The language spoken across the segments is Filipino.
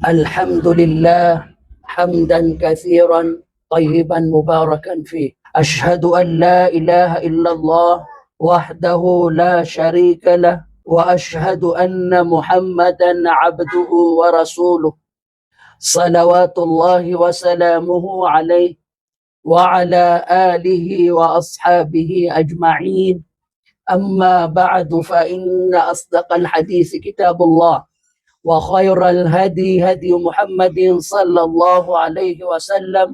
الحمد لله حمدا كثيرا طيبا مباركا فيه. أشهد أن لا إله إلا الله وحده لا شريك له، وأشهد أن محمدا عبده ورسوله، صلوات الله وسلامه عليه وعلى آله وأصحابه أجمعين. أما بعد، فإن أصدق الحديث كتاب الله، وخير الهدي هدي محمد صلى الله عليه وسلم،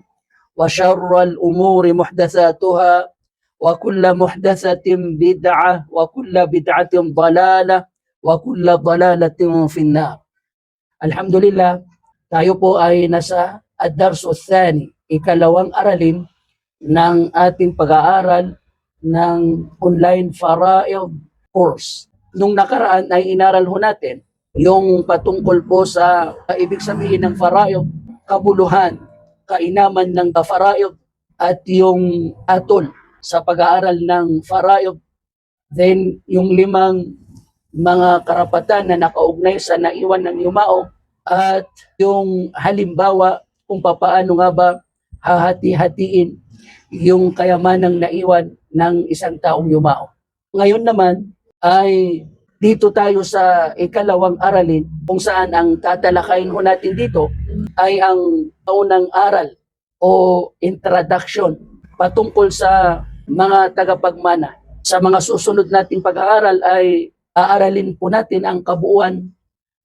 وشر الأمور محدثاتها، وكل محدثة بدعة، وكل بدعة ضلالة، وكل ضلالة في النار. Alhamdulillah, tayo po ay nasa ad-darsu tsani, ikalawang aralin ng ating pag-aaral ng online faraid course. Nung nakaraan ay inaral ho natin yung patungkol po sa ibig sabihin ng faraid, kabuluhan, kainaman ng faraid, at yung atol sa pag-aaral ng faraid. Then yung limang mga karapatan na nakaugnay sa naiwan ng yumao, at yung halimbawa kung papaano nga ba hahati-hatiin yung kayamanang naiwan ng isang taong yumao. Ngayon naman ay dito tayo sa ikalawang aralin, kung saan ang tatalakayin ho natin dito ay ang unang aral o introduction patungkol sa mga tagapagmana. Sa mga susunod nating pag-aaral ay aaralin po natin ang kabuuan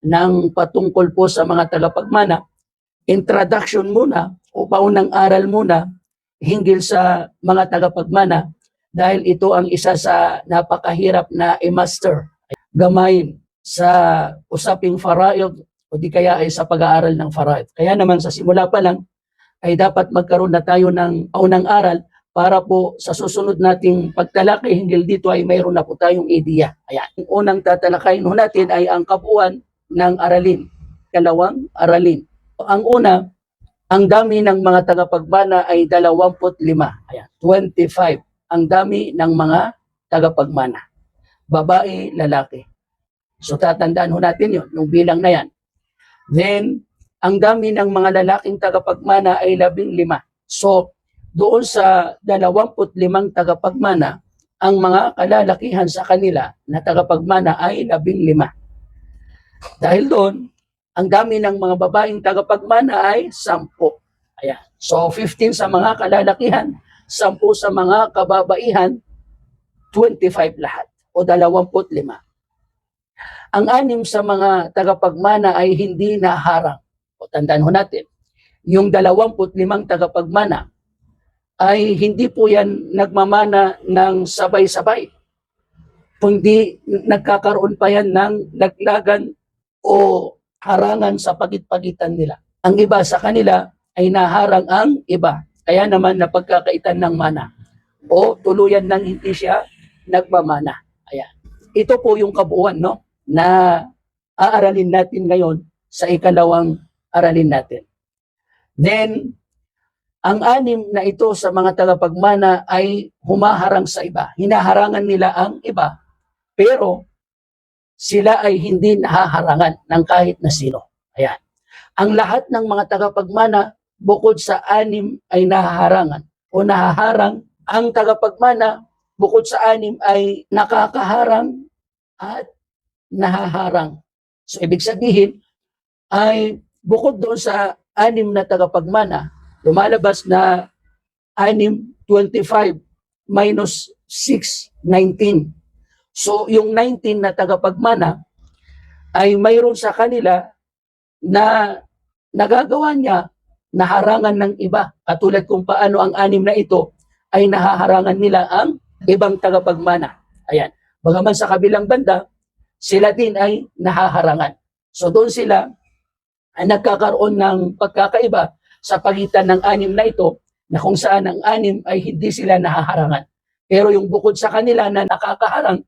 ng patungkol po sa mga tagapagmana. Introduction muna o paunang aral muna hinggil sa mga tagapagmana, dahil ito ang isa sa napakahirap na i-master, gamayin sa usaping faraid o di kaya ay sa pag-aaral ng faraid. Kaya naman sa simula pa lang ay dapat magkaroon na tayo ng paunang aral para po sa susunod nating pagtalakay hinggil dito ay mayroon na po tayong ideya. Ayan. Ang unang tatalakayin natin ay ang kabuuan ng aralin, kalawang aralin. Ang una, ang dami ng mga tagapagmana ay 25. Ayan, 25. Ang dami ng mga tagapagmana. Babae, lalaki. So tatandaan ho natin yun, yung bilang na yan. Then, ang dami ng mga lalaking tagapagmana ay 15. So, doon sa 25 tagapagmana, ang mga kalalakihan sa kanila na tagapagmana ay 15. Dahil doon, ang dami ng mga babaeng tagapagmana ay 10. Ayan. So, 15 sa mga kalalakihan, 10 sa mga kababaihan, 25 lahat o 25. Ang 6 sa mga tagapagmana ay hindi naharang. O tandaan ho natin, yung 25 tagapagmana ay hindi po yan nagmamana ng sabay-sabay. Kundi nagkakaroon pa yan ng laglagan o harangan sa pagit-pagitan nila. Ang iba sa kanila ay naharang ang iba. Kaya naman napagkakaitan ng mana. O tuluyan nang hindi siya nagmamana. Ayan. Ito po yung kabuuan, no, na aaralin natin ngayon sa ikalawang aralin natin. Then, ang 6 na ito sa mga tagapagmana ay humaharang sa iba. Hinaharangan nila ang iba, pero sila ay hindi nahaharangan ng kahit na sino. Ayan. Ang lahat ng mga tagapagmana, bukod sa 6 ay nahaharangan o nahaharang. Ang tagapagmana, bukod sa 6 ay nakakaharang at nahaharang. So, ibig sabihin ay bukod doon sa 6 na tagapagmana, lumalabas na 6, 25 minus 6, 19. So, yung 19 na tagapagmana ay mayroon sa kanila na nagagawa niya naharangan ng iba. Katulad kung paano ang 6 na ito ay nahaharangan nila ang ibang tagapagmana. Ayan. Bagaman sa kabilang banda, sila din ay nahaharangan. So, doon sila ay nagkakaroon ng pagkakaiba sa pagitan ng 6 na ito, na kung saan ang 6 ay hindi sila nahaharangan. Pero yung bukod sa kanila na nakakaharang,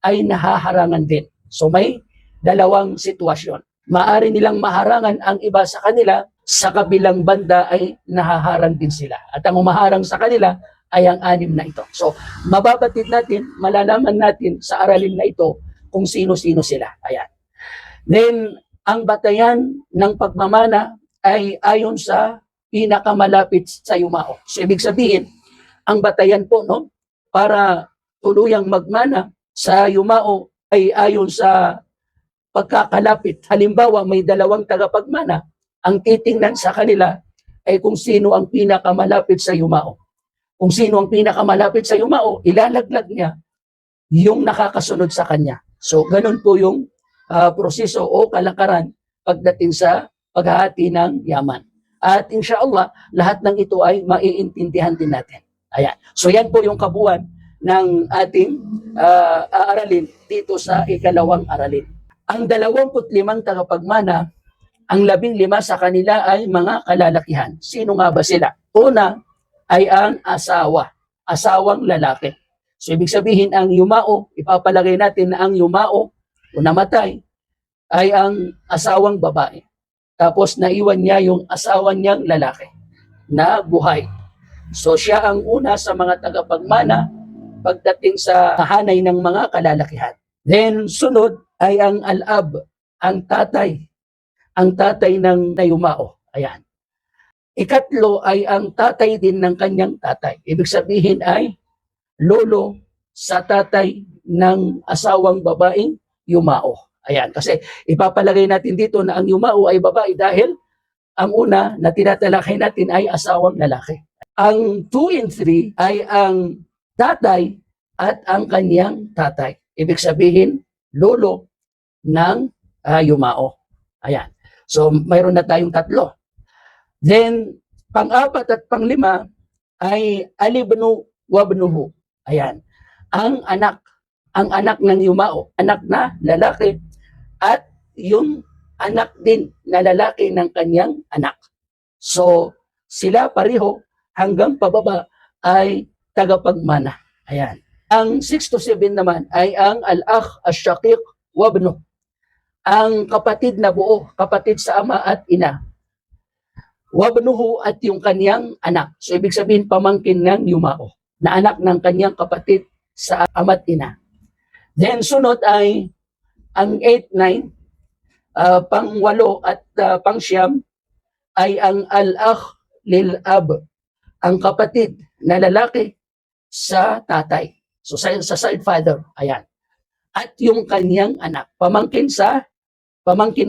ay nahaharangan din. So may dalawang sitwasyon. Maari nilang maharangan ang iba sa kanila, sa kabilang banda ay nahaharang din sila. At ang umaharang sa kanila ay ang 6 na ito. So mababatid natin, malalaman natin sa aralin na ito kung sino-sino sila. Ayan. Then, Ang batayan ng pagmamana ay ayon sa pinakamalapit sa yumao. So ibig sabihin, ang batayan po no para tuluyang magmana sa yumao ay ayon sa pagkakalapit. Halimbawa, may dalawang tagapagmana, ang titingnan sa kanila ay kung sino ang pinakamalapit sa yumao. Kung sino ang pinakamalapit sa yumao, ilalaglag niya yung nakakasunod sa kanya. So, ganun po yung proseso o kalakaran pagdating sa paghahati ng yaman. At inshallah, lahat ng ito ay maiintindihan din natin. Ayan. So, yan po yung kabuuan ng ating aaralin dito sa ikalawang aralin. Ang 25 tagapagmana, ang 15 sa kanila ay mga kalalakihan. Sino nga ba sila? Una ay ang asawa, asawang lalaki. So ibig sabihin ang yumao, ipapalagay natin na ang yumao o namatay ay ang asawang babae. Tapos naiwan niya yung asawa niyang lalaki na buhay. So siya ang una sa mga tagapagmana pagdating sa hanay ng mga kalalakihan. Then sunod ay ang al-ab, ang tatay ng yumao. Ayan. Ikatlo ay ang tatay din ng kanyang tatay. Ibig sabihin ay lolo sa tatay ng asawang babaeng yumao. Ayan, kasi ipapalagay natin dito na ang yumao ay babae dahil ang una na tinatalakay natin ay asawang lalaki. Ang 2 and 3 ay ang tatay at ang kanyang tatay. Ibig sabihin, lolo ng yumao. Ayan. So, mayroon na tayong tatlo. Then, pang-apat at pang-5 ay alibnu wabnuhu. Ayan. Ang anak ng yumao, anak na lalaki at yung anak din na lalaki ng kanyang anak. So, sila pareho hanggang pababa ay tagapagmana. Ayan. Ang 6 to 7 naman ay ang al-akh ash-shaqiq wabnu. Ang kapatid na buo, kapatid sa ama at ina. Wabnuhu at yung kanyang anak. So, ibig sabihin pamangkin ng yumao na anak ng kanyang kapatid sa ama at ina. Then, sunod ay ang 8, 9, pang-8 at pang-9 ay ang al-akh lil-ab, ang kapatid na lalaki sa tatay. So, sa side father, ayan. At yung kanyang anak, pamangkin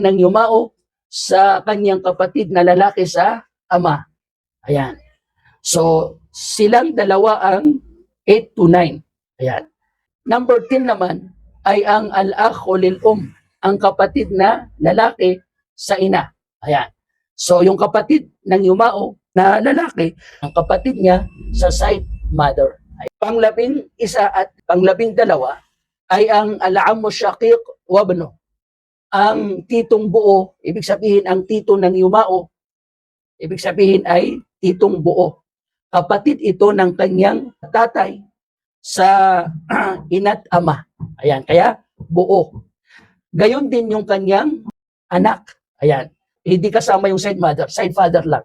ng yumao sa kanyang kapatid na lalaki sa ama. Ayan. So, silang dalawa ang 8 to 9. Ayan. Number 10 naman ay ang al-akh lil-um, ang kapatid na lalaki sa ina. Ayan. So, yung kapatid ng yumao na lalaki, ang kapatid niya sa side mother. Pang-11 at pang-12 ay ang al-ammu shaqiq wabnu. Ang titong buo, ibig sabihin ang tito ng yumao, ibig sabihin ay titong buo. Kapatid ito ng kanyang tatay sa ina't ama. Ayan, kaya buo. Gayon din yung kanyang anak. Ayan, hindi kasama yung side mother, side father lang.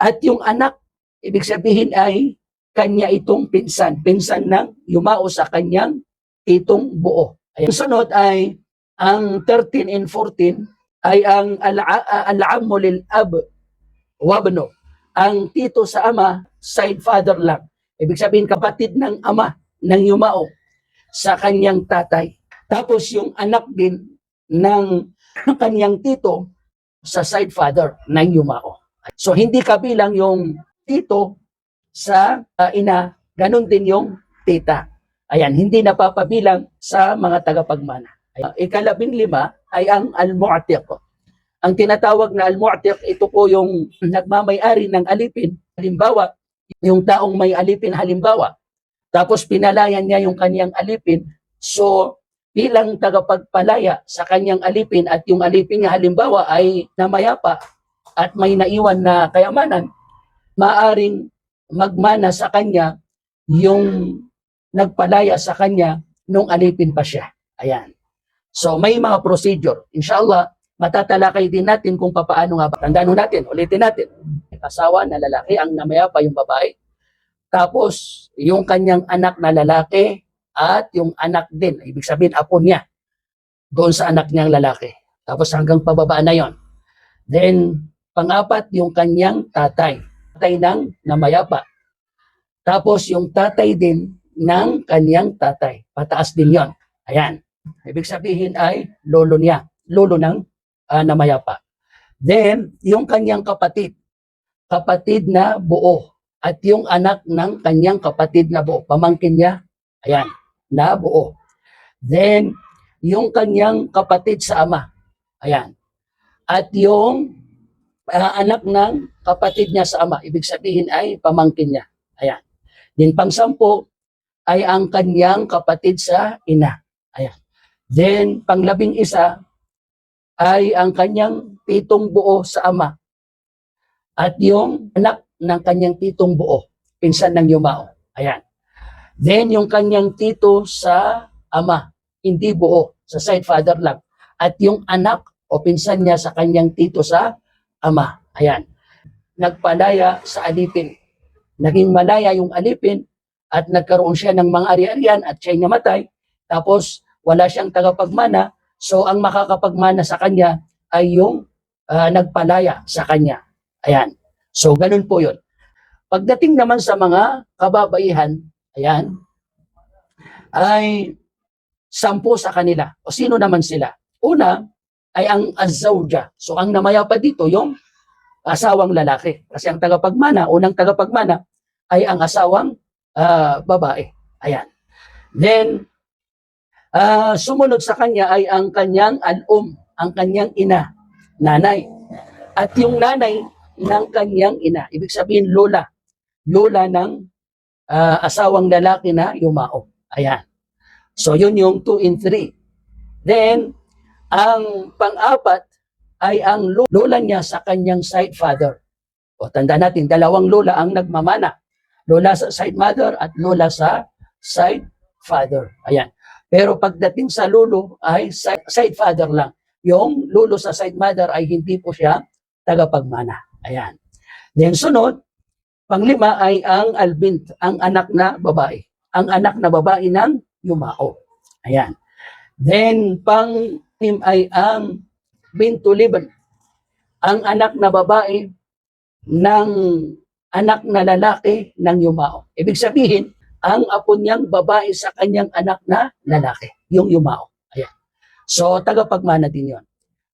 At yung anak, ibig sabihin ay kanya itong pinsan ng yumao sa kanyang titong buo. Ayan. Sunod ay ang 13 and 14 ay ang al-ammu lil-ab wabno. Ang tito sa ama, side father lang. Ibig sabihin kapatid ng ama ng yumao sa kanyang tatay. Tapos yung anak din ng kanyang tito sa side father ng yumao. So hindi kabilang yung tito sa ina, ganun din yung tita. Ayan, hindi napapabilang sa mga tagapagmana. Ika-15 ay ang al-mu'tiq. Ang tinatawag na al-mu'tiq, ito po yung nagmamay-ari ng alipin. Halimbawa, yung taong may alipin halimbawa, tapos pinalayan niya yung kanyang alipin. So, bilang tagapagpalaya sa kanyang alipin at yung alipin niya halimbawa ay namayapa at may naiwan na kayamanan, maaring magmana sa kanya yung nagpalaya sa kanya nung alipin pa siya. Ayan. So may mga procedure. Inshallah, matatalakay din natin kung paano nga ba. Tandaan natin, ulitin natin. Asawa na lalaki, ang namayapa yung babae. Tapos, yung kanyang anak na lalaki at yung anak din, ibig sabihin apo niya, doon sa anak niyang lalaki. Tapos hanggang pababa na yon. Then, pang-apat, yung kanyang tatay. Tatay ng namayapa. Tapos, yung tatay din ng kanyang tatay. Pataas din yon. Ayan. Ibig sabihin ay lolo niya. Lolo ng namayapa. Then, yung kanyang kapatid. Kapatid na buo. At yung anak ng kanyang kapatid na buo. Pamangkin niya. Ayan. Na buo. Then, yung kanyang kapatid sa ama. Ayan. At yung anak ng kapatid niya sa ama, ibig sabihin ay pamangkin niya. Ayan. Then pang-10 ay ang kanyang kapatid sa ina. Ayan. Then pang-11 ay ang kanyang titong buo sa ama. At yung anak ng kanyang titong buo, pinsan ng yumao. Ayan. Then yung kanyang tito sa ama, hindi buo, sa side father lang. At yung anak o pinsan niya sa kanyang tito sa ama. Ayan. Nagpalaya sa alipin. Naging malaya yung alipin at nagkaroon siya ng mga ari-arian at siya'y namatay. Tapos wala siyang tagapagmana. So ang makakapagmana sa kanya ay yung nagpalaya sa kanya. Ayan. So ganun po yun. Pagdating naman sa mga kababaihan, ayan, ay 10 sa kanila. O sino naman sila? Una, ay ang azawja. So ang namayapa dito yung asawang lalaki. Kasi ang tagapagmana, unang tagapagmana ay ang asawang babae. Ayan. Then, sumunod sa kanya ay ang kanyang ang kanyang ina, nanay. At yung nanay ng kanyang ina, ibig sabihin lola. Lola ng asawang lalaki na yumao. Ayan. So yun yung 2 and 3. Then, ang pang-apat ay ang lola niya sa kanyang side father. O tanda natin, 2 lola ang nagmamana. Lola sa side mother at lola sa side father. Ayan. Pero pagdating sa lolo ay side father lang. Yung lolo sa side mother ay hindi po siya tagapagmana. Ayan. Then sunod, pang-5 ay ang albint, ang anak na babae. Ang anak na babae ng yumao. Ayan. Then pang-6 ay ang bintu liban, ang anak na babae ng anak na lalaki ng yumao. Ibig sabihin, ang apo niyang babae sa kanyang anak na lalaki, yung yumao. Ayan. So, tagapagmana din yon.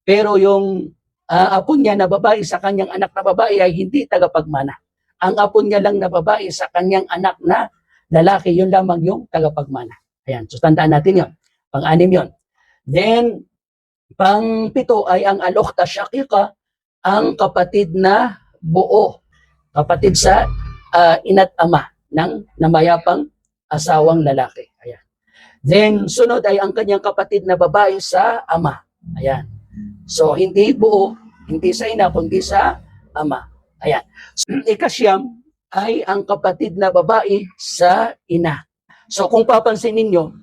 Pero yung apo niya na babae sa kanyang anak na babae ay hindi tagapagmana. Ang apo niya lang na babae sa kanyang anak na lalaki, yun lamang yung tagapagmana. Ayan. So, tandaan natin yon. Pang-6 yon. Then, pang-7 ay ang al-ukhta shaqiqa, ang kapatid na buo. Kapatid sa ina't ama ng namayapang asawang lalaki. Ayan. Then, sunod ay ang kanyang kapatid na babae sa ama. Ayan. So, hindi buo, hindi sa ina, kundi sa ama. Ayan. So, ika-9 ay ang kapatid na babae sa ina. So, kung papansin ninyo,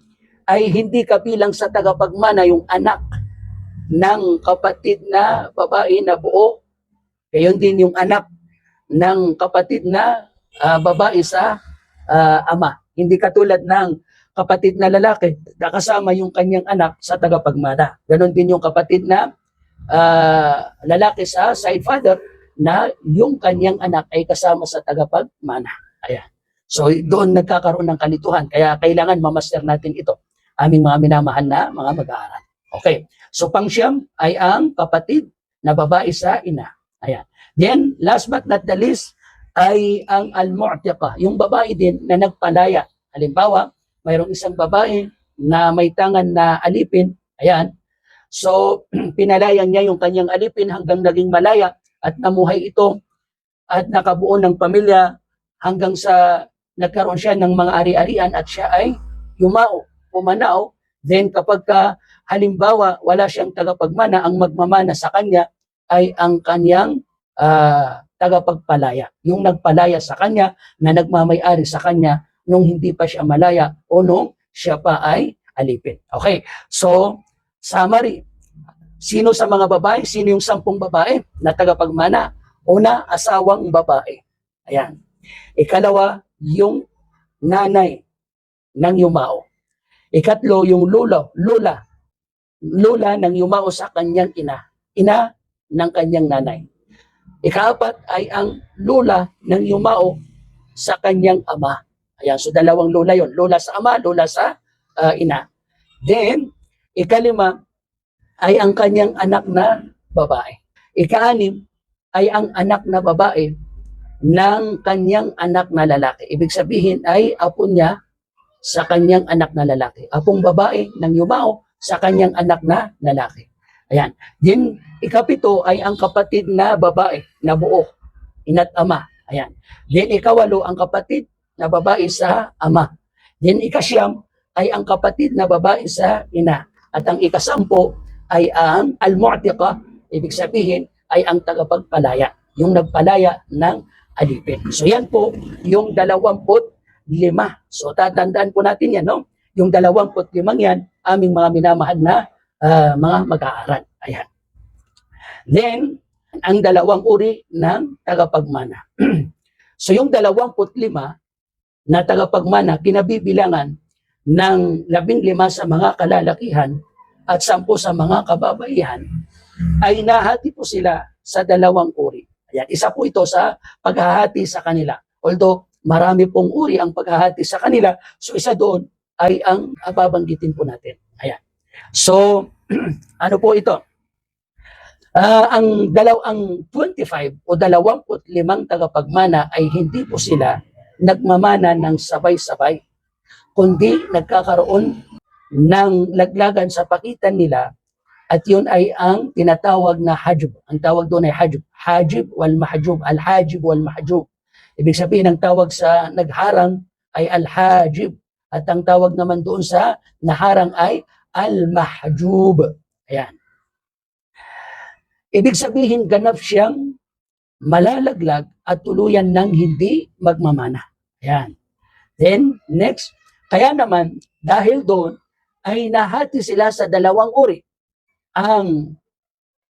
ay hindi kabilang sa tagapagmana yung anak ng kapatid na babae na buo. Gayon din yung anak ng kapatid na babae sa ama. Hindi katulad ng kapatid na lalaki, kasama yung kanyang anak sa tagapagmana. Ganon din yung kapatid na lalaki sa side father na yung kanyang anak ay kasama sa tagapagmana. Ayan. So doon nagkakaroon ng kalituhan. Kaya kailangan mamaster natin ito. Aming mga minamahal na mga mag-aaral. Okay. So pang-9 ay ang kapatid na babae sa ina. Ayan. Then, last but not the least, ay ang al-mu'tiqa, yung babae din na nagpalaya. Halimbawa, mayroong isang babae na may tangan na alipin. Ayan. So, pinalayan niya yung kanyang alipin hanggang naging malaya at namuhay ito at nakabuo ng pamilya hanggang sa nagkaroon siya ng mga ari-arian at siya ay yumao, pumanao. Then kapag halimbawa wala siyang tagapagmana, ang magmamana sa kanya ay ang kanyang tagapagpalaya. Yung nagpalaya sa kanya na nagmamay-ari sa kanya nung hindi pa siya malaya o nung siya pa ay alipin. Okay, so summary. Sino sa mga babae? Sino yung 10 babae na tagapagmana? Una, asawang babae. Ayan. Ikalawa, yung nanay ng yumao. Ikatlo, yung lola lola ng yumao sa kanyang ina ng kanyang nanay. Ika-4 ay ang lola ng yumao sa kanyang ama. Ayan, so dalawang lola yon, lola sa ama, lola sa ina. Then, ika-5 ay ang kanyang anak na babae. Ika-6 ay ang anak na babae ng kanyang anak na lalaki. Ibig sabihin ay apo niya sa kanyang anak na lalaki. Apong babae ng yumao sa kanyang anak na lalaki. Ayan. Then, ika-7 ay ang kapatid na babae na buo, ina't ama. Ayan. Then, ika-8 ang kapatid na babae sa ama. Then, ika-9 ay ang kapatid na babae sa ina. At ang ika-10 ay ang al-mu'tiqa, ibig sabihin ay ang tagapagpalaya, yung nagpalaya ng alipin. So yan po yung 25. So tatandaan po natin yan, no? Yung 25 yan, aming mga minamahal na mga mag-aaral. Ayan. Then, ang 2 uri ng tagapagmana. So yung 25 na tagapagmana, kinabibilangan ng 15 sa mga kalalakihan at 10 sa mga kababaihan, ay nahati po sila sa 2 uri. Ayan, isa po ito sa paghahati sa kanila. Although marami pong uri ang paghahati sa kanila, so isa doon ay ang babanggitin po natin. Ayan. So, ano po ito? Ang 25 o 25 tagapagmana ay hindi po sila nagmamana ng sabay-sabay, kundi nagkakaroon ng laglagan sa pagitan nila, at yun ay ang tinatawag na hajib. Ang tawag doon ay hajib. Hajib wal mahjub. Al-hajib wal mahjub. Ibig sabihin, ang tawag sa nagharang ay al-hajib. At ang tawag naman doon sa naharang ay al-mahjub. Ayan. Ibig sabihin, ganap siyang malalaglag at tuluyan ng hindi magmamana. Ayan. Then, next, kaya naman, dahil doon, ay nahati sila sa 2 uri. Ang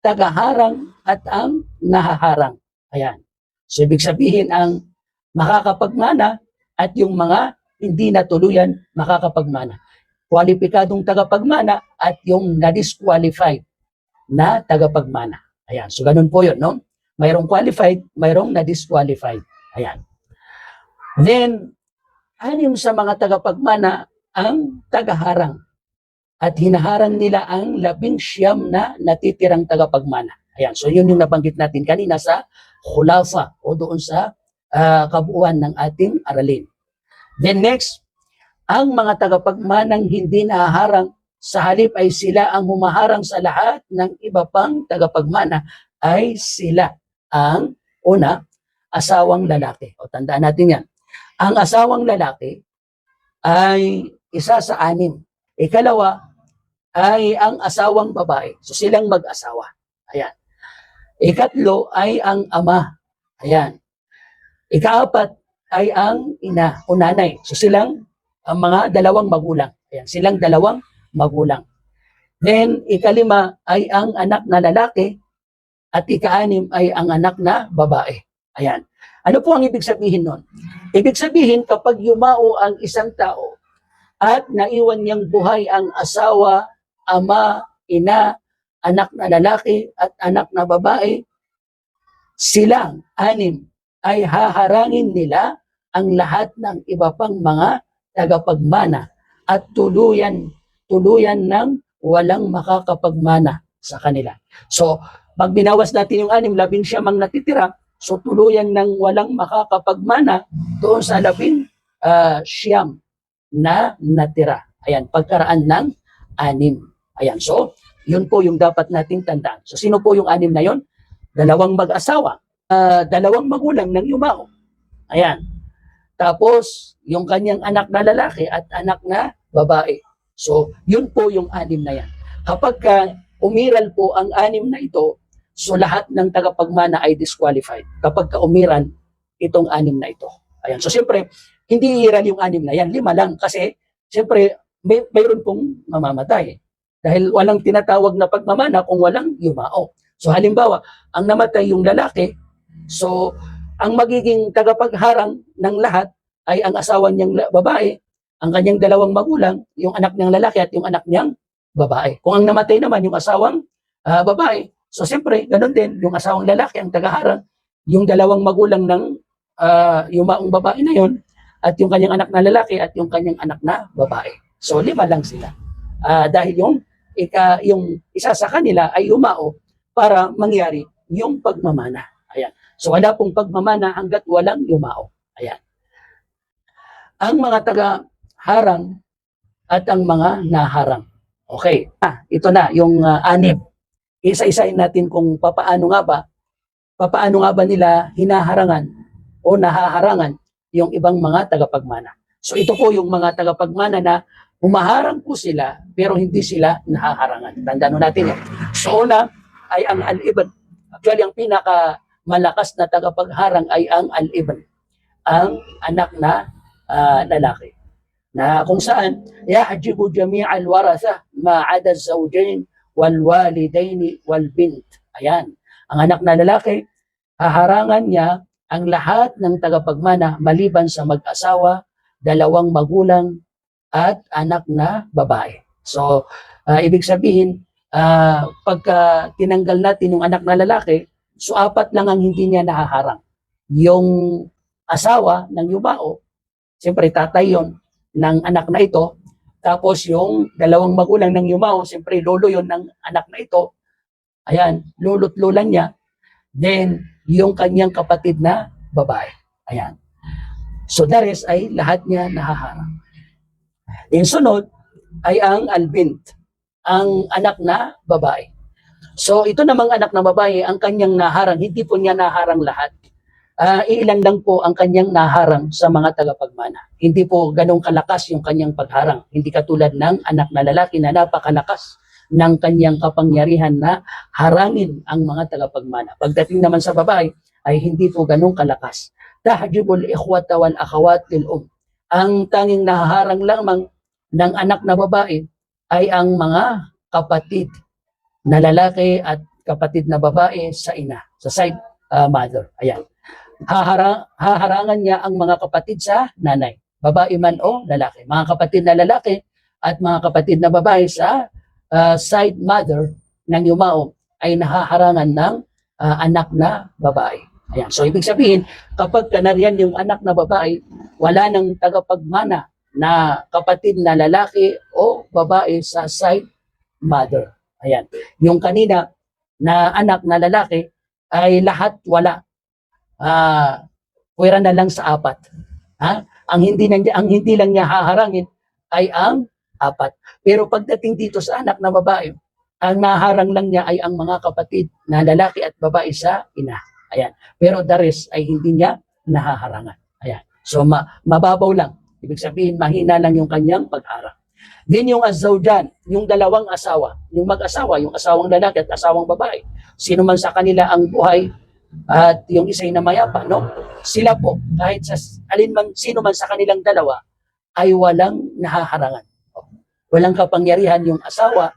tagaharang at ang nahaharang. Ayan. So, ibig sabihin, ang makakapagmana at yung mga hindi natuluyan makakapagmana. Kwalipikadong tagapagmana at yung na-disqualified na tagapagmana. Ayan. So, ganun po yun, no? Mayroong qualified, mayroong na-disqualified. Ayan. Then, 6 sa mga tagapagmana ang tagaharang. At hinaharang nila ang 19 na natitirang tagapagmana. Ayan, so yun yung nabanggit natin kanina sa khulasa o doon sa kabuuan ng ating aralin. Then next, ang mga tagapagmanang hindi nahaharang, sa halip ay sila ang humaharang sa lahat ng iba pang tagapagmana, ay sila ang una, asawang lalaki. O tandaan natin yan. Ang asawang lalaki ay isa sa 6. Ikalawa, ay ang asawang babae. So silang mag-asawa. Ayan. Ikatlo ay ang ama. Ayan. Ika-4 ay ang ina o nanay. So silang ang mga 2 magulang. Ayan. Silang 2 magulang. Then, ika-5 ay ang anak na lalaki at ika-6 ay ang anak na babae. Ayan. Ano po ang ibig sabihin nun? Ibig sabihin, kapag yumao ang isang tao at naiwan niyang buhay ang asawa, ama, ina, anak na lalaki at anak na babae, silang 6 ay haharangin nila ang lahat ng iba pang mga tagapagmana at tuluyan ng walang makakapagmana sa kanila. So, pag binawas natin yung 6, 19 ang natitira, so tuluyan ng walang makakapagmana doon sa 19 na natira. Ayan, pagkaraan ng 6. Ayan, so, yun po yung dapat nating tandaan. So, sino po yung 6 na yun? 2 mag-asawa, 2 magulang ng yumao. Ayan. Tapos, yung kanyang anak na lalaki at anak na babae. So, yun po yung 6 na yan. Kapag umiral po ang 6 na ito, so lahat ng tagapagmana ay disqualified. Kapag umiran itong 6 na ito. Ayan. So, siyempre, hindi iiral yung 6 na yan. 5 lang. Kasi, siyempre, mayroon pong mamamatay. Dahil walang tinatawag na pagmamana kung walang yumao. So halimbawa, ang namatay yung lalaki, so ang magiging tagapagharang ng lahat ay ang asawa niyang babae, ang kanyang 2 magulang, yung anak niyang lalaki at yung anak niyang babae. Kung ang namatay naman yung asawang babae, so siyempre, ganun din, yung asawang lalaki ang tagaharang, yung dalawang magulang ng yumaong babae na yon, at yung kanyang anak na lalaki at yung kanyang anak na babae. So 5 lang sila. Dahil yung isa sa kanila ay yumao para mangyari yung pagmamana. Ayan. So wala pong pagmamana hanggat walang yumao. Ayan. Ang mga taga-harang at ang mga naharang. Okay. Ito na yung 6. Isa-isain natin kung papaano nga ba nila hinaharangan o nahaharangan yung ibang mga tagapagmana. So ito po yung mga tagapagmana na humaharang po sila pero hindi sila nahaharangan. Tandaan natin yan. So una ay ang al-ibn. Actually ang pinaka malakas na tagapagharang ay ang al-ibn, ang anak na lalaki. Na kung saan yahjibu jami'al waratha ma'ada zawjain wal walidaini wal bint. Ayan. Ang anak na lalaki, haharangan niya ang lahat ng tagapagmana maliban sa mag-asawa, 2 magulang, at anak na babae. So, ibig sabihin, pagka tinanggal natin yung anak na lalaki, so 4 lang ang hindi niya nahaharang. Yung asawa ng yumao, siyempre tatay yon ng anak na ito, tapos yung 2 magulang ng yumao, siyempre lolo yon ng anak na ito, ayan, lolo't lola niya, then yung kanyang kapatid na babae. Ayan. So the rest ay lahat niya nahaharang. Yung sunod ay ang albint, ang anak na babae. So ito namang anak na babae, ang kanyang naharang, hindi po niya naharang lahat. Ilan lang po ang kanyang naharang sa mga tagapagmana. Hindi po ganong kalakas yung kanyang pagharang. Hindi katulad ng anak na lalaki na napakalakas ng kanyang kapangyarihan na harangin ang mga tagapagmana. Pagdating naman sa babae, ay hindi po ganong kalakas. Tahjibul ikhwata wal akhawat lil Ang tanging nahaharang lamang ng anak na babae ay ang mga kapatid na lalaki at kapatid na babae sa ina, sa side mother. Ayan. Haharangan niya ang mga kapatid sa nanay, babae man o lalaki. Mga kapatid na lalaki at mga kapatid na babae sa side mother ng yumao ay nahaharangan ng anak na babae. Ayan. So ibig sabihin, kapag kanariyan yung anak na babae, wala nang tagapagmana na kapatid na lalaki o babae sa side mother. Ayan. Yung kanina na anak na lalaki ay lahat wala. Pwera na lang sa 4. Ang hindi lang niya haharangin ay ang 4. Pero pagdating dito sa anak na babae, ang naharang lang niya ay ang mga kapatid na lalaki at babae sa ina. Ayan. Pero the rest ay hindi niya nahaharangan. Ayan. So mababaw lang. Ibig sabihin mahina lang yung kanyang pagharang. Din yung azawjan, yung 2 asawa, yung mag-asawa, yung asawang lalaki at asawang babae. Sino man sa kanila ang buhay at yung isa'y namayapa, no? Sila po, kahit sa sino man sa kanilang 2, ay walang nahaharangan. Walang kapangyarihan yung asawa,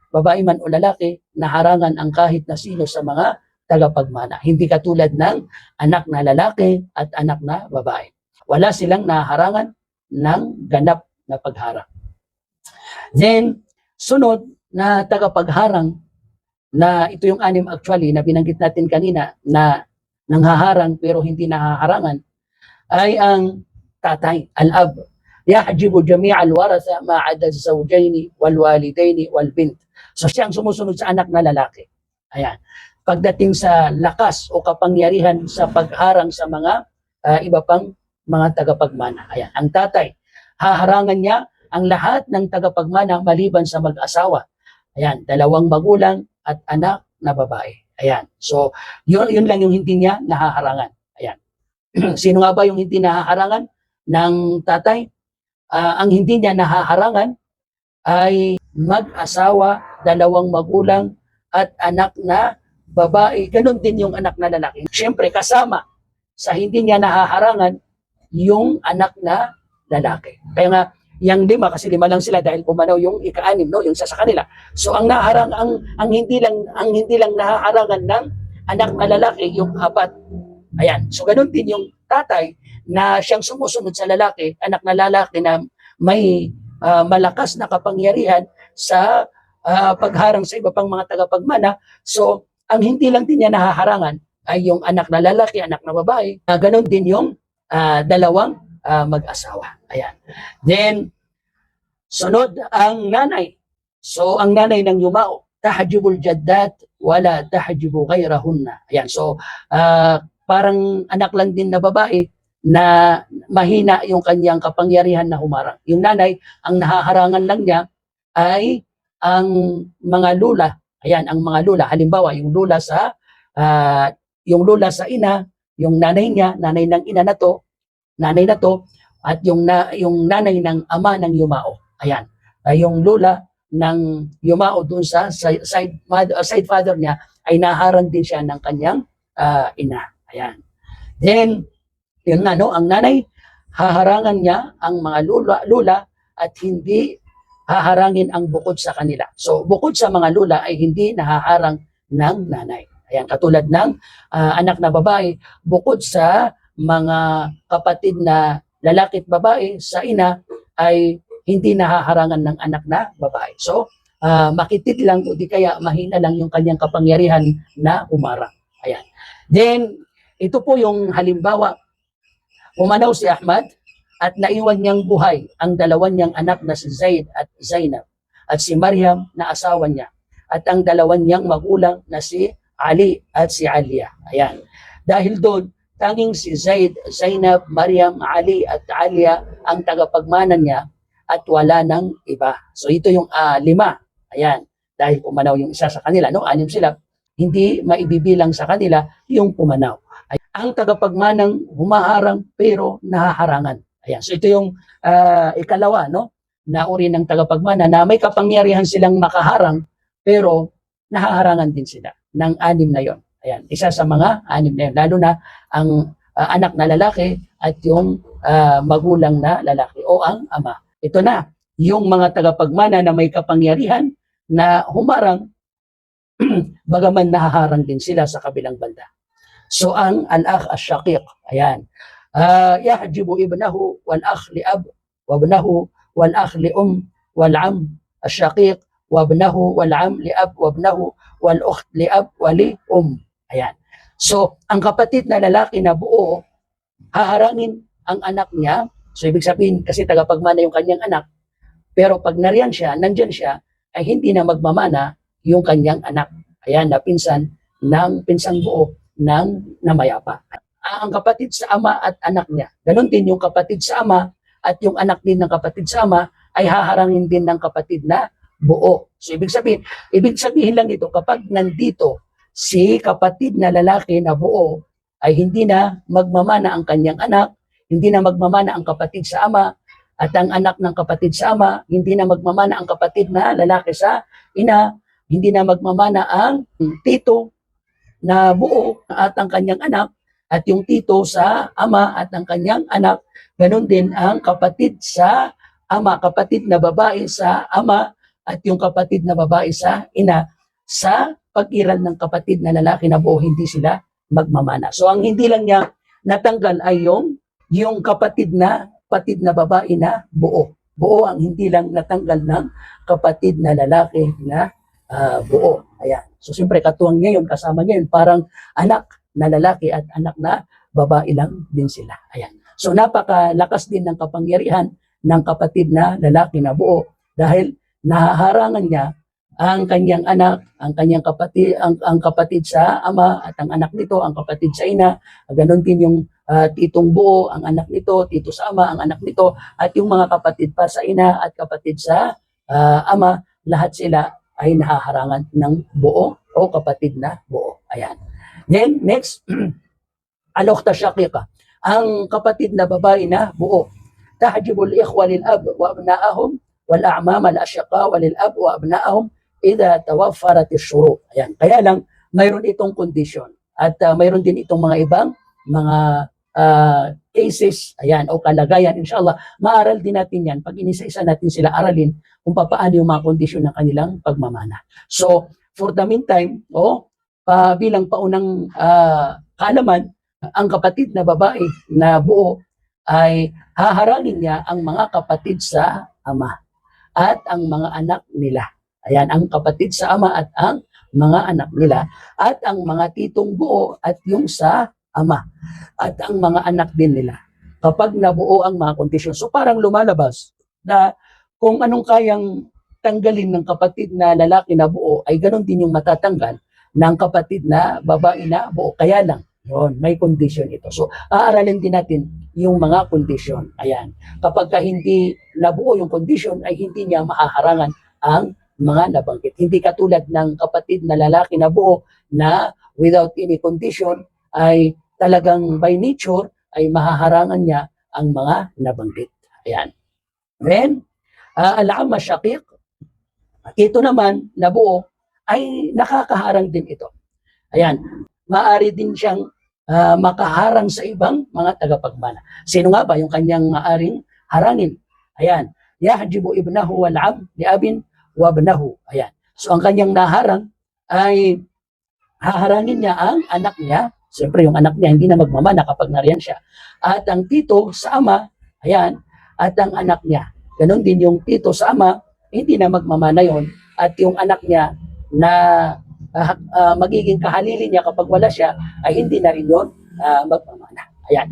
babae man o lalaki, naharangan ang kahit na sino sa mga tagapagmana. Hindi katulad ng anak na lalaki at anak na babae. Wala silang naharangan ng ganap na pagharang. Then, sunod na tagapagharang, na ito yung 6 actually na binanggit natin kanina na nanghaharang pero hindi nahaharangan, ay ang tatay, al-ab. Yahjibu jami'al waratha ma'ada zawjaini wal walidaini wal bint. So siya ang sumusunod sa anak na lalaki. Ayan. Pagdating sa lakas o kapangyarihan sa pagharang sa mga iba pang mga tagapagmana. Ayan. Ang tatay, haharangan niya ang lahat ng tagapagmana maliban sa mag-asawa. Ayan. 2 magulang at anak na babae. Ayan. So, yun lang yung hindi niya nahaharangan. Ayan. Sino nga ba yung hindi nahaharangan ng tatay? Ang hindi niya nahaharangan ay mag-asawa, 2 magulang, at anak na babae. Ganon din yung anak na lalaki. Siyempre, kasama sa hindi niya nahaharangan yung anak na lalaki. Kaya nga, yung 5, kasi 5 lang sila dahil pumanaw yung ika-6, no? Yung isa sa kanila. So ang naharang ang hindi lang nahaharangan ng anak na lalaki yung 4. Ayan. So ganun din yung tatay na siyang sumusunod sa lalaki, anak na lalaki na may malakas na kapangyarihan sa pagharang sa iba pang mga tagapagmana. So, ang hindi lang din niya nahaharangan ay yung anak na lalaki, anak na babae. Ganon din yung dalawang mag-asawa. Ayan. Then, sunod ang nanay. So, ang nanay ng yumao, tahajibul jaddat wala tahajibu ghayrahunna. Ayan. So, parang anak lang din na babae na mahina yung kanyang kapangyarihan na humarang. Yung nanay, ang nahaharangan lang niya ay ang mga lula. Ayan, ang mga lula. Halimbawa, yung lula sa ina, yung nanay niya, nanay ng ina na to, nanay na to, at yung nanay ng ama ng yumao. Ayan. Yung lula ng yumao dun sa side father niya ay naharang din siya ng kanyang ina. Ayan. Then, yun nga, no, ang nanay, haharangan niya ang mga lula at hindi haharangin ang bukod sa kanila. So, bukod sa mga lula ay hindi nahaharang ng nanay. Ayan, katulad ng anak na babae, bukod sa mga kapatid na lalaki at babae sa ina ay hindi nahaharangan ng anak na babae. So, makitid lang o di kaya mahina lang yung kanyang kapangyarihan na umarang. Ayan. Then, ito po yung halimbawa. Umanaw si Ahmad at naiwan niyang buhay ang dalawa niyang anak na si Zaid at Zainab at si Maryam na asawa niya at ang dalawa niyang magulang na si Ali at si Alia. Ayan. Dahil doon, tanging si Zaid, Zainab, Maryam, Ali at Alia ang tagapagmana niya at wala nang iba. So ito yung 5. Ayan. Dahil pumanaw yung isa sa kanila, no? 6 sila. Hindi maibibilang sa kanila yung pumanaw. Ang tagapagmanang humaharang pero nahaharangan. Ayan. So ito yung ikalawa, no? Na uri ng tagapagmana na may kapangyarihan silang makaharang pero nahaharangan din sila ng 6 na yon. Ayan. Isa sa mga 6 na yon. Lalo na ang anak na lalaki at yung magulang na lalaki o ang ama. Ito na, yung mga tagapagmana na may kapangyarihan na humarang bagaman nahaharang din sila sa kabilang banda. So ang al-akh asy-syaqiq, ayan. Yahjibu ibnahu wal-akh li ab wa ibnahu wal-akh li wal-am asy-syaqiq wa ibnahu wal-am li ab wa ibnahu wal-ukht li ab wa li Ayan. So ang kapatid na lalaki na buo, haharangin ang anak niya. So ibig sabihin kasi tagapagmana yung kanyang anak. Pero pag nariyan siya, nandyan siya, ay hindi na magmamana yung kanyang anak. Ayan, na pinsan ng pinsang buo ng namayapa. Ang kapatid sa ama at anak niya. Ganon din yung kapatid sa ama at yung anak din ng kapatid sa ama ay haharangin din ng kapatid na buo. So ibig sabihin lang ito, kapag nandito si kapatid na lalaki na buo, ay hindi na magmamana ang kanyang anak, hindi na magmamana ang kapatid sa ama, at ang anak ng kapatid sa ama, hindi na magmamana ang kapatid na lalaki sa ina, hindi na magmamana ang tito na buo at ang kanyang anak, at yung tito sa ama at ang kanyang anak, ganun din ang kapatid sa ama, kapatid na babae sa ama at yung kapatid na babae sa ina. Sa pag-iral ng kapatid na lalaki na buo, hindi sila magmamana. So ang hindi lang niya natanggal ay yung kapatid na babae na buo. Buo ang hindi lang natanggal ng kapatid na lalaki na buo. Ayan. So siyempre katuwang ngayon, kasama ngayon, parang anak na lalaki at anak na babae lang din sila. Ayan. So napakalakas din ng kapangyarihan ng kapatid na lalaki na buo dahil nahaharangan niya ang kanyang anak, ang kanyang kapatid, ang kapatid sa ama at ang anak nito, ang kapatid sa ina. Ganon din yung titong buo, ang anak nito, tito sa ama, ang anak nito, at yung mga kapatid pa sa ina at kapatid sa ama, lahat sila ay nahaharangan ng buo o kapatid na buo. Ayan. Then, next, al-ukhta syaqiqa. Ang kapatid na babae na buo. Tahjibul ikhwa lil ab wa abnaahum wal a'mam al asyaqa wa lil ab wa abnaahum idha tawaffarat ash-shurut. Ayan. Kaya lang, mayroon itong condition. At mayroon din itong mga ibang mga cases, ayan, o kalagayan, inshallah, maaral din natin yan pag inisa-isa natin sila aralin kung paano yung mga kondisyon ng kanilang pagmamana. So, for the meantime, bilang paunang kaalaman, ang kapatid na babae na buo ay haharangin niya ang mga kapatid sa ama. at ang mga anak nila. Ayan, ang kapatid sa ama at ang mga anak nila at ang mga titong buo at yung sa ama at ang mga anak din nila kapag nabuo ang mga kondisyon. So parang lumalabas na kung anong kayang tanggalin ng kapatid na lalaki na buo ay ganon din yung matatanggal ng kapatid na babae na buo. Kaya lang, yun, may condition ito. So aaralin din natin yung mga kondisyon. Ayan. Kapag hindi nabuo yung kondisyon ay hindi niya mahaharangan ang mga nabanggit. Hindi katulad ng kapatid na lalaki na buo na without any condition ay talagang by nature ay mahaharangan niya ang mga nabanggit. Ayan. Then, al-amma syaqiq, ito naman na buo ay nakakaharang din ito. Ayan. Maaari din siyang makaharang sa ibang mga tagapagmana. Sino nga ba yung kanyang maaring harangin? Ayan. Yahjibu ibnahu wal-am li abin wabnahu. Ayan. So ang kanyang naharang ay haharangin niya ang anak niya. Siyempre yung anak niya hindi na magmamana kapag nariyan siya. At ang tito sa ama, ayan, at ang anak niya. Ganon din yung tito sa ama, hindi na magmamana yon. At yung anak niya na magiging kahalili niya kapag wala siya, ay hindi na rin yun magmamana. Ayan.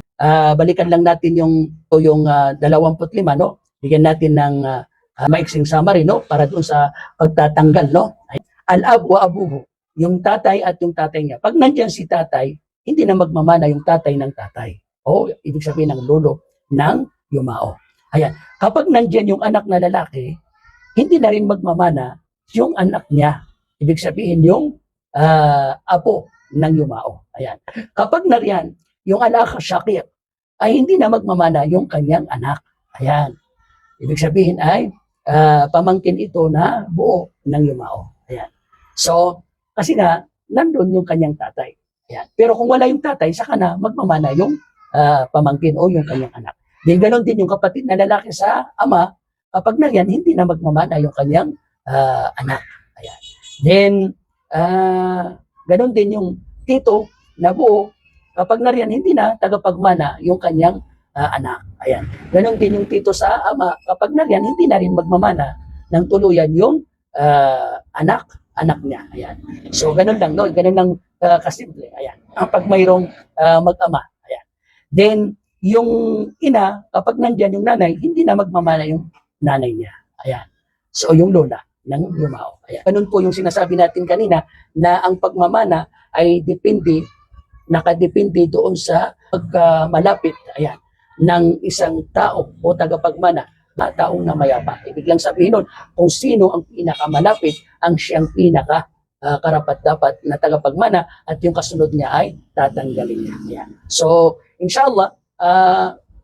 Balikan lang natin yung 25, no? Bigyan natin ng maiksing summary, no? Para doon sa pagtatanggal, no? Al-ab wa abuhu, yung tatay at yung tatay niya. Pag nandiyan si tatay, hindi na magmamana yung tatay ng tatay. O, ibig sabihin ng lolo ng yumao. Ayan. Kapag nandiyan yung anak na lalaki, hindi na rin magmamana yung anak niya. Ibig sabihin yung apo ng yumao. Ayan. Kapag nariyan, yung anak syaqiq, ay hindi na magmamana yung kanyang anak. Ayan. Ibig sabihin ay pamangkin ito na buo ng yumao. Ayan. So, kasi nga, nandun yung kanyang tatay. Ayan. Pero kung wala yung tatay, saka na magmamana yung pamangkin o yung kanyang anak. Then, ganon din yung kapatid na lalaki sa ama, kapag nariyan, hindi na magmamana yung kanyang anak. Ayan. Then, ganon din yung tito na buo, kapag nariyan, hindi na tagapagmana yung kanyang anak. Ayan. Ganon din yung tito sa ama, kapag nariyan, hindi na rin magmamana ng tuluyan yung anak niya. Ayan. So, ganun lang, no? Ganun lang kasimple. Ayan. Pag mayroong mag-ama. Ayan. Then, yung ina, kapag nandyan yung nanay, hindi na magmamana yung nanay niya. Ayan. So, yung lola ng yumao. Ayan. Ganun po yung sinasabi natin kanina na ang pagmamana ay nakadepende doon sa pagmalapit, ayan, ng isang tao o tagapagmana na taong namayapa. Ibig lang sabihin nun, kung sino ang pinakamalapit, ang siyang pinaka karapat-dapat na tagapagmana at yung kasunod niya ay tatanggalin niya. Ayan. So, inshallah,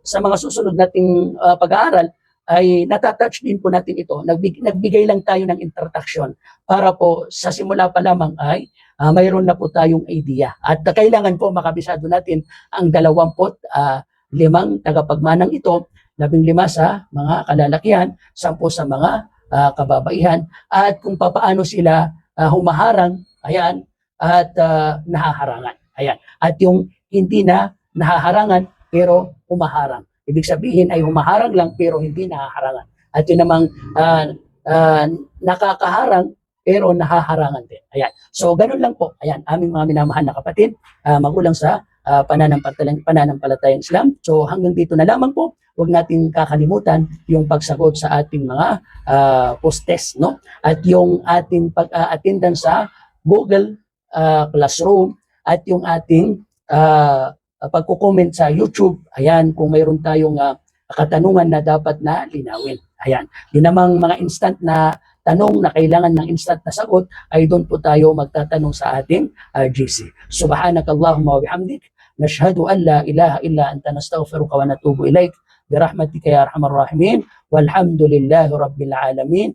sa mga susunod nating pag-aaral, ay natatouch din po natin ito. Nagbigay lang tayo ng introduction para po sa simula pa lamang ay mayroon na po tayong idea. At kailangan po makabisado natin ang 25 tagapagmanang ito, 15 sa mga kalalakihan, 10 sa mga kababaihan, at kung paano sila humaharang, ayan, at nahaharangan. Ayan. At yung hindi na nahaharangan pero humaharang. Ibig sabihin ay humaharang lang pero hindi nahaharangan. At yun namang nakakaharang pero nahaharangan din. Ayan. So, ganun lang po. Ayan, aming mga minamahal na kapatid, magulang sa pananampalatayang Islam. So, hanggang dito na lamang po. Huwag natin kakalimutan yung pagsagot sa ating mga post-test, no? At yung ating pag-attendance sa Google Classroom at yung ating pagko-comment sa YouTube. Ayan, kung mayroon tayong katanungan na dapat na linawin. Ayan. Yun namang mga instant na tanong na kailangan ng instant na sagot ay doon po tayo magtatanong sa ating GC. Subhanakallahumma wa bihamdik, nashhadu an la ilaha illa anta nastaghfiruka wa natubu ilaik birahmatika ya arhamar rahimin walhamdulillahi rabbil alamin.